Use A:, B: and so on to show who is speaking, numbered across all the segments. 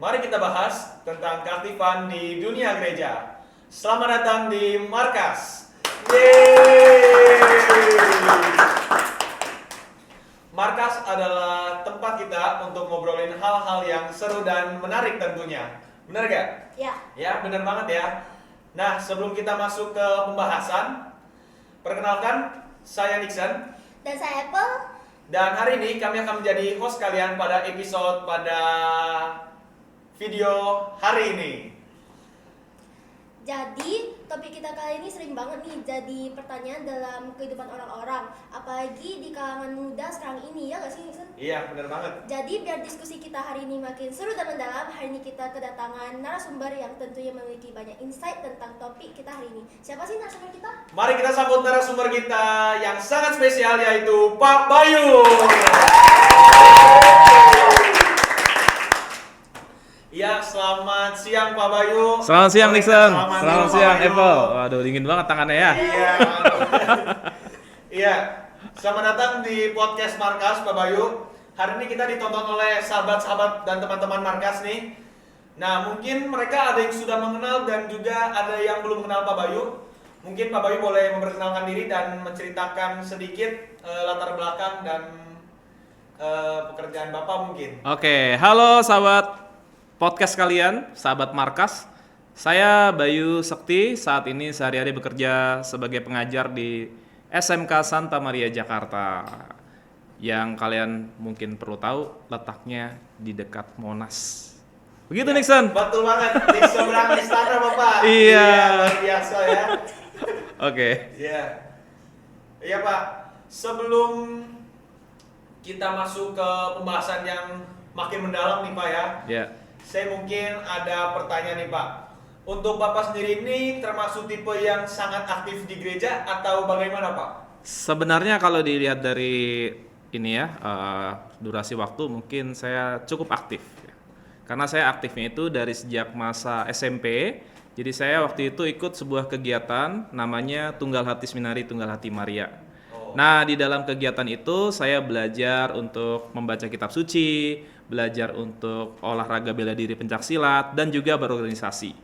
A: Mari kita bahas tentang keaktifan di dunia gereja. Selamat datang di Markas. Yeay! Markas adalah tempat kita untuk ngobrolin hal-hal yang seru dan menarik tentunya. Benar gak?
B: Ya.
A: Ya, benar banget ya. Nah, sebelum kita masuk ke pembahasan, perkenalkan, saya Nixon.
B: Dan saya Apple.
A: Dan hari ini kami akan menjadi host kalian pada episode pada video hari ini.
B: Jadi, topik kita kali ini sering banget nih jadi pertanyaan dalam kehidupan orang-orang. Apalagi di kalangan muda sekarang ini, ya gak sih Nixon?
A: Iya, benar banget.
B: Jadi, biar diskusi kita hari ini makin seru dan mendalam, hari ini kita kedatangan narasumber yang tentunya memiliki banyak insight tentang topik kita hari ini. Siapa sih narasumber kita?
A: Mari kita sambut narasumber kita yang sangat spesial, yaitu Pak Bayu. Ya, selamat siang Pak Bayu.
C: Selamat siang Nixon.
A: Selamat
C: Selamat
A: Pak
C: siang
A: Bayu.
C: Apple. Waduh, dingin banget tangannya ya.
A: Iya. Iya. Selamat datang di podcast Markas Pak Bayu. Hari ini kita ditonton oleh sahabat-sahabat dan teman-teman Markas nih. Nah, mungkin mereka ada yang sudah mengenal dan juga ada yang belum mengenal Pak Bayu. Mungkin Pak Bayu boleh memperkenalkan diri dan menceritakan sedikit latar belakang dan pekerjaan Bapak mungkin.
C: Oke, halo sahabat podcast kalian, sahabat Markas. Saya Bayu Sekti, saat ini sehari-hari bekerja sebagai pengajar di SMK Santa Maria Jakarta. Yang kalian mungkin perlu tahu, letaknya di dekat Monas. Begitu
A: Ya,
C: Nixon?
A: betul banget, di seberang istana Bapak.
C: Iya.
A: Luar biasa ya.
C: Oke.
A: Iya. Iya Pak, sebelum kita masuk ke pembahasan yang makin mendalam nih Pak ya.
C: Ya.
A: Saya mungkin ada pertanyaan nih Pak. Untuk Bapak sendiri ini termasuk tipe yang sangat aktif di gereja atau bagaimana Pak?
C: Sebenarnya kalau dilihat dari ini ya, durasi waktu mungkin saya cukup aktif. Karena saya aktifnya itu dari sejak masa SMP. Jadi saya waktu itu ikut sebuah kegiatan namanya Tunggal Hati Seminari Tunggal Hati Maria. Nah, di dalam kegiatan itu saya belajar untuk membaca kitab suci, belajar untuk olahraga bela diri pencaksilat, dan juga berorganisasi.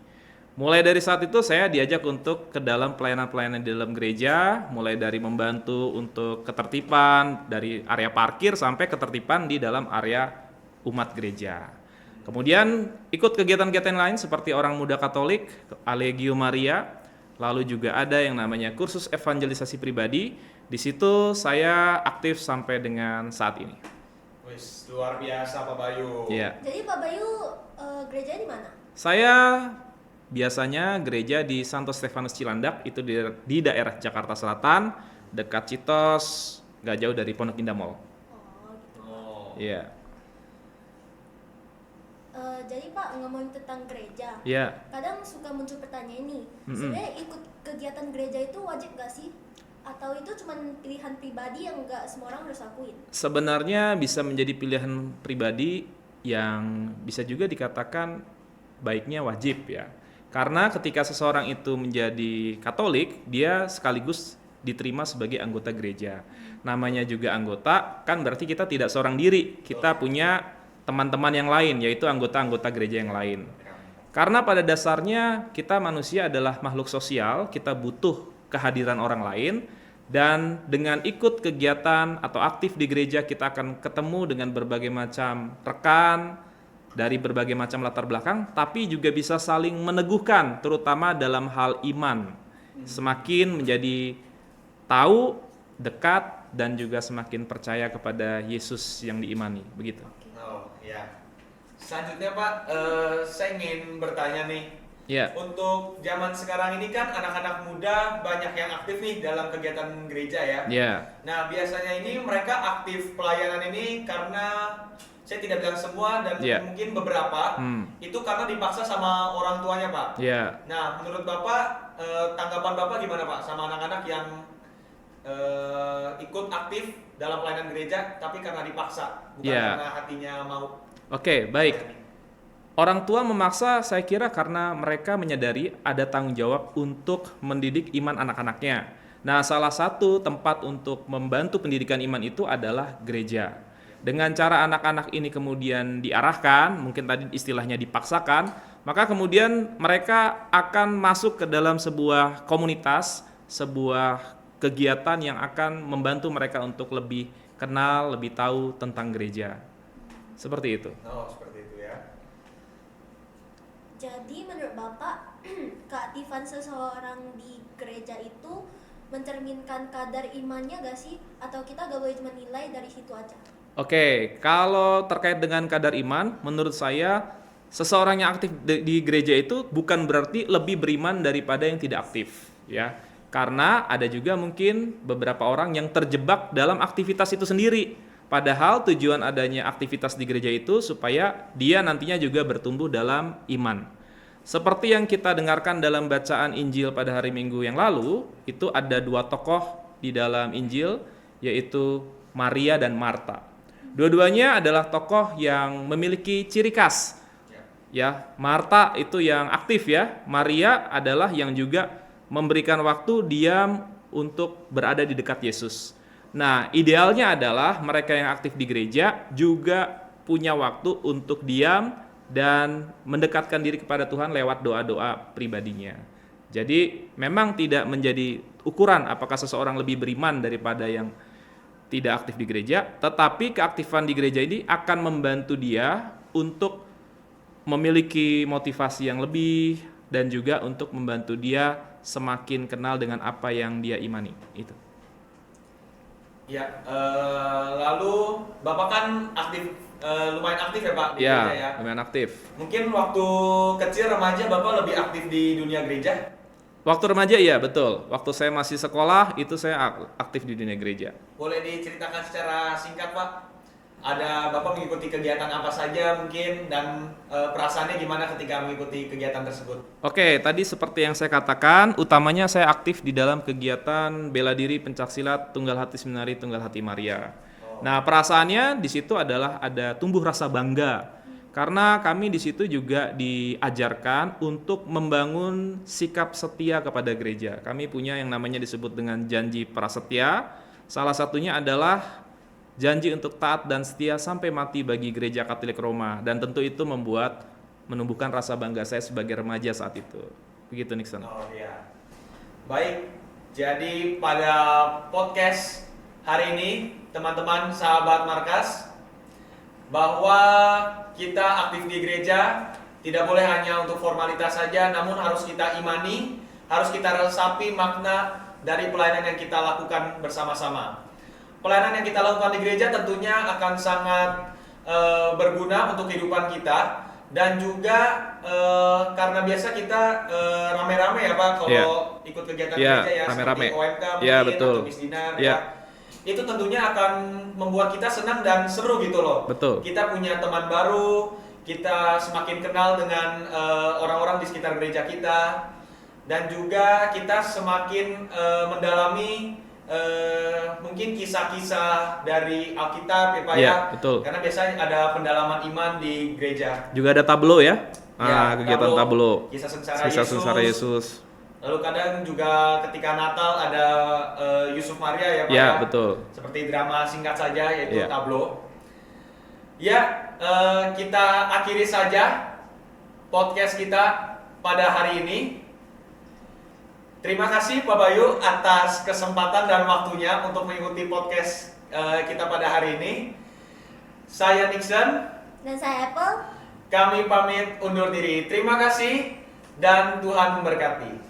C: Mulai dari saat itu saya diajak untuk ke dalam pelayanan-pelayanan di dalam gereja, mulai dari membantu untuk ketertiban dari area parkir sampai ketertiban di dalam area umat gereja. Kemudian ikut kegiatan-kegiatan lain seperti Orang Muda Katolik, Allegio Maria, lalu juga ada yang namanya kursus evangelisasi pribadi. Di situ saya aktif sampai dengan saat ini.
A: Wis, luar biasa Pak Bayu.
C: Iya.
B: Jadi Pak Bayu gerejanya di mana?
C: Saya biasanya gereja di Santo Stefanus Cilandak, itu di daerah Jakarta Selatan, dekat Citos, gak jauh dari Pondok Indah Mall.
B: Oh, gitu.
A: Oh.
C: Iya.
B: Jadi Pak, ngomongin tentang gereja.
C: Iya.
B: Kadang suka muncul pertanyaan nih,
C: Mm-mm.
B: sebenarnya ikut kegiatan gereja itu wajib gak sih? Atau itu cuma pilihan pribadi yang gak semua orang harus lakuin?
C: Sebenarnya bisa menjadi pilihan pribadi yang bisa juga dikatakan baiknya wajib ya. Karena ketika seseorang itu menjadi Katolik, dia sekaligus diterima sebagai anggota gereja. Namanya juga anggota, kan berarti kita tidak seorang diri. Kita punya teman-teman yang lain, yaitu anggota-anggota gereja yang lain. Karena pada dasarnya kita manusia adalah makhluk sosial, kita butuh kehadiran orang lain, dan dengan ikut kegiatan atau aktif di gereja kita akan ketemu dengan berbagai macam rekan dari berbagai macam latar belakang, tapi juga bisa saling meneguhkan, terutama dalam hal iman. Semakin menjadi tahu, dekat, dan juga semakin percaya kepada Yesus yang diimani, begitu.
A: Oh, ya. Selanjutnya Pak, saya ingin bertanya nih.
C: Ya.
A: Untuk zaman sekarang ini kan anak-anak muda banyak yang aktif nih dalam kegiatan gereja ya.
C: Ya.
A: Nah, biasanya ini mereka aktif pelayanan ini karena saya tidak bilang semua dan
C: Ya.
A: mungkin beberapa itu karena dipaksa sama orang tuanya Pak.
C: Ya.
A: Nah, menurut Bapak tanggapan Bapak gimana Pak sama anak-anak yang ikut aktif dalam pelayanan gereja tapi karena dipaksa, bukan
C: Ya.
A: karena hatinya mau.
C: Oke, baik. Orang tua memaksa saya kira karena mereka menyadari ada tanggung jawab untuk mendidik iman anak-anaknya. Nah, salah satu tempat untuk membantu pendidikan iman itu adalah gereja. Dengan cara anak-anak ini kemudian diarahkan, mungkin tadi istilahnya dipaksakan, maka kemudian mereka akan masuk ke dalam sebuah komunitas, sebuah kegiatan yang akan membantu mereka untuk lebih kenal, lebih tahu tentang gereja. Seperti itu.
A: Oh, seperti itu ya.
B: Jadi menurut Bapak, keaktifan seseorang di gereja itu mencerminkan kadar imannya gak sih? Atau kita gak boleh cuma nilai dari situ aja?
C: Oke, kalau terkait dengan kadar iman, menurut saya seseorang yang aktif di gereja itu bukan berarti lebih beriman daripada yang tidak aktif, ya. Karena ada juga mungkin beberapa orang yang terjebak dalam aktivitas itu sendiri. Padahal tujuan adanya aktivitas di gereja itu supaya dia nantinya juga bertumbuh dalam iman. Seperti yang kita dengarkan dalam bacaan Injil pada hari Minggu yang lalu, itu ada dua tokoh di dalam Injil, yaitu Maria dan Marta. Dua-duanya adalah tokoh yang memiliki ciri khas. Ya, Marta itu yang aktif ya. Maria adalah yang juga memberikan waktu diam untuk berada di dekat Yesus. Nah, idealnya adalah mereka yang aktif di gereja juga punya waktu untuk diam dan mendekatkan diri kepada Tuhan lewat doa-doa pribadinya. Jadi, memang tidak menjadi ukuran apakah seseorang lebih beriman daripada yang tidak aktif di gereja, tetapi keaktifan di gereja ini akan membantu dia untuk memiliki motivasi yang lebih dan juga untuk membantu dia semakin kenal dengan apa yang dia imani. Itu.
A: Ya, lalu Bapak kan aktif, lumayan aktif ya Pak di gereja ya?
C: Lumayan aktif.
A: Mungkin waktu kecil remaja Bapak lebih aktif di dunia gereja?
C: Waktu remaja iya betul. Waktu saya masih sekolah itu saya aktif di dunia gereja.
A: Boleh diceritakan secara singkat Pak? Ada Bapak mengikuti kegiatan apa saja mungkin dan perasaannya gimana ketika mengikuti kegiatan tersebut?
C: Oke, tadi seperti yang saya katakan, utamanya saya aktif di dalam kegiatan bela diri pencaksilat Tunggal Hati Seminari Tunggal Hati Maria. Nah, perasaannya di situ adalah ada tumbuh rasa bangga. Karena kami di situ juga diajarkan untuk membangun sikap setia kepada gereja. Kami punya yang namanya disebut dengan janji prasetya. Salah satunya adalah janji untuk taat dan setia sampai mati bagi Gereja Katolik Roma. Dan tentu itu menumbuhkan rasa bangga saya sebagai remaja saat itu. Begitu Nixon.
A: Oh iya. Baik, jadi pada podcast hari ini teman-teman sahabat Markas, bahwa kita aktif di gereja tidak boleh hanya untuk formalitas saja, namun harus kita imani, harus kita resapi makna dari pelayanan yang kita lakukan bersama-sama. Pelayanan yang kita lakukan di gereja tentunya akan sangat berguna untuk kehidupan kita, dan juga karena biasa kita rame-rame ya Pak kalau ikut kegiatan gereja ya,
C: rame-rame.
A: Seperti OMK mungkin atau Bisdinar ya. Itu tentunya akan membuat kita senang dan seru gitu loh.
C: Betul.
A: Kita punya teman baru, kita semakin kenal dengan orang-orang di sekitar gereja kita, dan juga kita semakin mendalami mungkin kisah-kisah dari Alkitab ya Pak ya.
C: Betul.
A: Karena biasanya ada pendalaman iman di gereja.
C: Juga ada tablo ya. Kegiatan tablo.
A: Kisah
C: Kisah sengsara Yesus.
A: Lalu kadang juga ketika Natal ada Yusuf Maria ya Pak
C: ya. Betul.
A: Seperti drama singkat saja yaitu
C: Ya.
A: tablo. Ya, kita akhiri saja podcast kita pada hari ini. Terima kasih Pak Bayu atas kesempatan dan waktunya untuk mengikuti podcast kita pada hari ini. Saya Nixon.
B: Dan saya Apple.
A: Kami pamit undur diri. Terima kasih dan Tuhan memberkati.